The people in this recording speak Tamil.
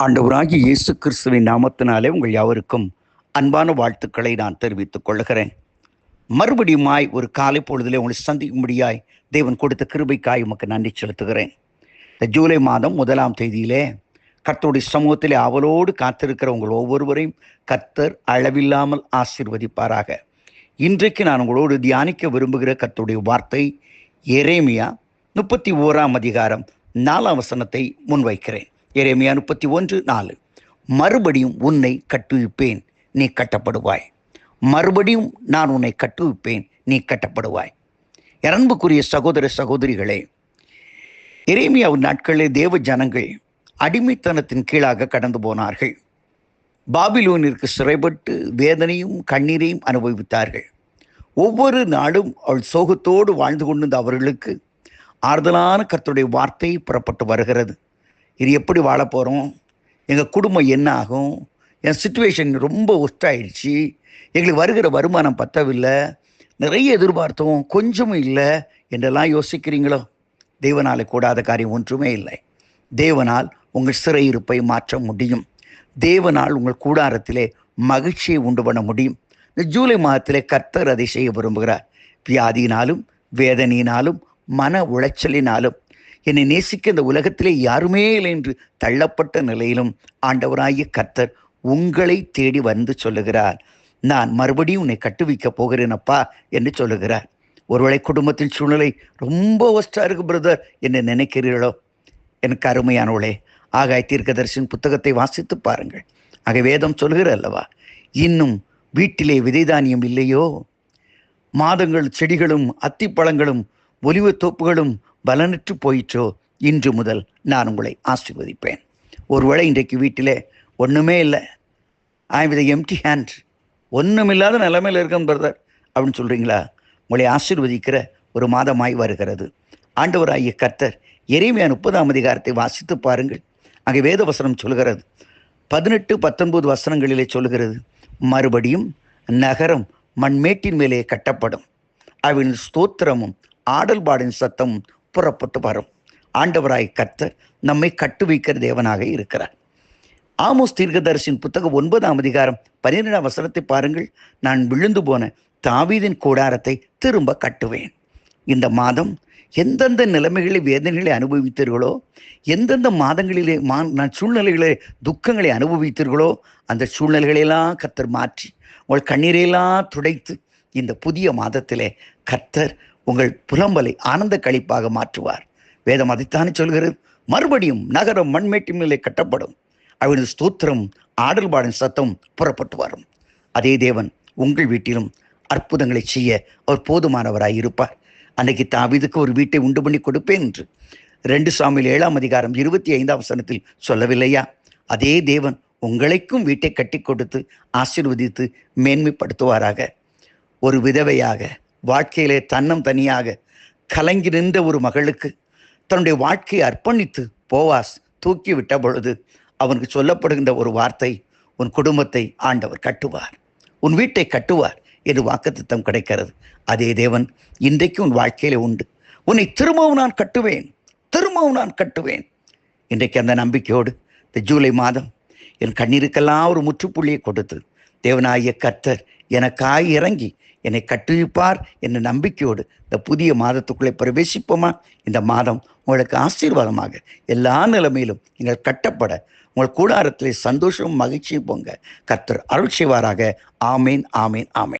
ஆண்டவராகிய இயேசு கிறிஸ்துவின் நாமத்தினாலே உங்கள் யாவருக்கும் அன்பான வாழ்த்துக்களை நான் தெரிவித்துக் கொள்கிறேன். மறுபடியுமாய் ஒரு காலை பொழுதிலே உங்களை சந்திக்கும்படியாய் தேவன் கொடுத்த கிருபைக்காய் உமக்கு நன்றி செலுத்துகிறேன். இந்த ஜூலை மாதம் 1ஆம் தேதியிலே கர்த்தருடைய சமூகத்திலே அவளோடு காத்திருக்கிற உங்கள் ஒவ்வொருவரையும் கர்த்தர் அளவில்லாமல் ஆசீர்வதிப்பாராக. இன்றைக்கு நான் உங்களோடு தியானிக்க விரும்புகிற கர்த்தருடைய வார்த்தை எரேமியா 31ஆம் அதிகாரம் 4ஆம் வசனத்தை முன்வைக்கிறேன். எரேமியா 31:4. மறுபடியும் உன்னை கட்டுவிப்பேன், நீ கட்டப்படுவாய். மறுபடியும் நான் உன்னை கட்டுவிப்பேன், நீ கட்டப்படுவாய். அன்புக்குரிய சகோதர சகோதரிகளே, எரேமியாவின் நாட்களிலே தேவ ஜனங்கள் அடிமைத்தனத்தின் கீழாக கடந்து போனார்கள். பாபிலோனிற்கு சிறைப்பட்டு வேதனையும் கண்ணீரையும் அனுபவித்தார்கள். ஒவ்வொரு நாளும் அவள் சோகத்தோடு வாழ்ந்து கொண்டிருந்த அவர்களுக்கு ஆறுதலான கர்த்தருடைய வார்த்தை புறப்பட்டு வருகிறது. இது எப்படி வாழ போகிறோம், எங்கள் குடும்பம் என்ன ஆகும், என் சிச்சுவேஷன் ரொம்ப ஒஸ்டாயிடுச்சு, எங்களுக்கு வருகிற வருமானம் பத்தவில்லை, நிறைய எதிர்பார்த்தோம் கொஞ்சமும் இல்லை என்றெல்லாம் யோசிக்கிறீங்களோ? தேவனால் கூடாத காரியம் ஒன்றுமே இல்லை. தேவனால் உங்கள் சிறையிருப்பை மாற்ற முடியும். தேவனால் உங்கள் கூடாரத்திலே மகிழ்ச்சியை உண்டு பண்ண முடியும். இந்த ஜூலை மாதத்திலே கர்த்தர் அதை செய்ய விரும்புகிறார். வியாதியினாலும் வேதனையினாலும் மன உளைச்சலினாலும் என்னை நேசிக்க இந்த உலகத்திலே யாருமே இல்லை என்று தள்ளப்பட்ட நிலையிலும் ஆண்டவராகிய கர்த்தர் உங்களை தேடி வந்து சொல்லுகிறார், நான் மறுபடியும் உன்னை கட்டுவிக்க போகிறேனப்பா என்று சொல்லுகிறார். ஒருவேளை குடும்பத்தின் சூழ்நிலை ரொம்ப ஒஸ்டா இருக்கு பிரதர் என்று நினைக்கிறீர்களோ? எனக்கு அருமையானவளே, ஆகாய தீர்க்கதரிசியின் புத்தகத்தை வாசித்து பாருங்கள். ஆக வேதம் சொல்கிற அல்லவா, இன்னும் வீட்டிலே விதைதானியம் இல்லையோ, மாதங்கள் செடிகளும் அத்திப்பழங்களும் ஒலிவ தோப்புகளும் பலனற்று போயிற்றோ, இன்று முதல் நான் உங்களை ஆசீர்வதிப்பேன். ஒருவேளை இன்றைக்கு வீட்டிலே ஒன்றுமே இல்லை, ஐ வித் எம்டி ஹேண்ட், ஒன்றுமில்லாத நிலைமையில் இருக்கேன் பிரதர் அப்படின்னு சொல்கிறீங்களா? உங்களை ஆசீர்வதிக்கிற ஒரு மாதமாய் வருகிறது. ஆண்டவராகிய கர்த்தர் எரேமியா 30ஆம் அதிகாரத்தை வாசித்து பாருங்கள். அங்கே வேத வசனம் சொல்கிறது, 18-19 வசனங்களிலே சொல்கிறது, மறுபடியும் நகரம் மண்மேட்டின் மேலே கட்டப்படும், அவன் ஸ்தோத்திரமும் ஆடல் பாடின் சத்தமும் புறப்பட்டு வரும். ஆண்டவராய் கர்த்தர் நம்மை கட்டுவிக்கிற தேவனாக இருக்கிறார். ஆமோஸ் தீர்க்கதரிசியின் புத்தகம் 9ஆம் அதிகாரம் 12ஆம் வசனத்தை பாருங்கள். நான் விழுந்து போன தாவீதின் கூடாரத்தை திரும்ப கட்டுவேன். இந்த மாதம் எந்தெந்த நிலைமைகளை வேதனைகளை அனுபவித்தீர்களோ, எந்தெந்த மாதங்களிலே சூழ்நிலைகளே துக்கங்களை அனுபவித்தீர்களோ, அந்த சூழ்நிலைகளெல்லாம் கர்த்தர் மாற்றி உங்கள் கண்ணீரையெல்லாம் துடைத்து இந்த புதிய மாதத்திலே கர்த்தர் உங்கள் புலம்பலை ஆனந்த களிப்பாக மாற்றுவார். வேதம் அதைத்தானே சொல்கிறது, மறுபடியும் நகரம் மண்மேட்டின் மேலே கட்டப்படும், அவனது ஸ்தோத்திரம் ஆடல் பாடின் சத்தம் புறப்பட்டு வரும். அதே தேவன் உங்கள் வீட்டிலும் அற்புதங்களை செய்ய அவர் போதுமானவராய் இருப்பார். அன்னைக்கு தாவீதுக்கு ஒரு வீட்டை உண்டு பண்ணி கொடுப்பேன் என்று 2 சாமுவேல் 7ஆம் அதிகாரம் 25ஆம் வசனத்தில் சொல்லவில்லையா? அதே தேவன் உங்களுக்கும் வீட்டை கட்டி கொடுத்து ஆசீர்வதித்து மேன்மைப்படுத்துவாராக. ஒரு விதவையாக வாழ்க்கையிலே தன்னம் தனியாக கலங்கி நின்ற ஒரு மகளுக்கு தன்னுடைய வாழ்க்கையை அர்ப்பணித்து போவாஸ் தூக்கி விட்ட பொழுது அவனுக்கு சொல்லப்படுகின்ற ஒரு வார்த்தை, உன் குடும்பத்தை ஆண்டவர் கட்டுவார், உன் வீட்டை கட்டுவார் என்று வாக்குத்தத்தம் கிடைக்கிறது. அதே தேவன் இன்றைக்கு உன் வாழ்க்கையில உண்டு. உன்னை திரும்பவும் நான் கட்டுவேன், திரும்பவும் நான் கட்டுவேன். இன்றைக்கு அந்த நம்பிக்கையோடு இந்த ஜூலை மாதம் என் கண்ணீருக்கெல்லாம் ஒரு முற்றுப்புள்ளியை கொடுத்து தேவனாகிய கர்த்தர் எனக்காய் இறங்கி என்னை கட்டுவிப்பார் என்ற நம்பிக்கையோடு இந்த புதிய மாதத்துக்குள்ளே பிரவேசிப்போமா? இந்த மாதம் உங்களுக்கு ஆசீர்வாதமாக எல்லா நிலைமையிலும் நீங்கள் கட்டப்பட உங்கள் கூடாரத்திலே சந்தோஷமும் மகிழ்ச்சியும் பொங்க கர்த்தர் அருள் செய்வாராக. ஆமேன், ஆமேன், ஆமேன்.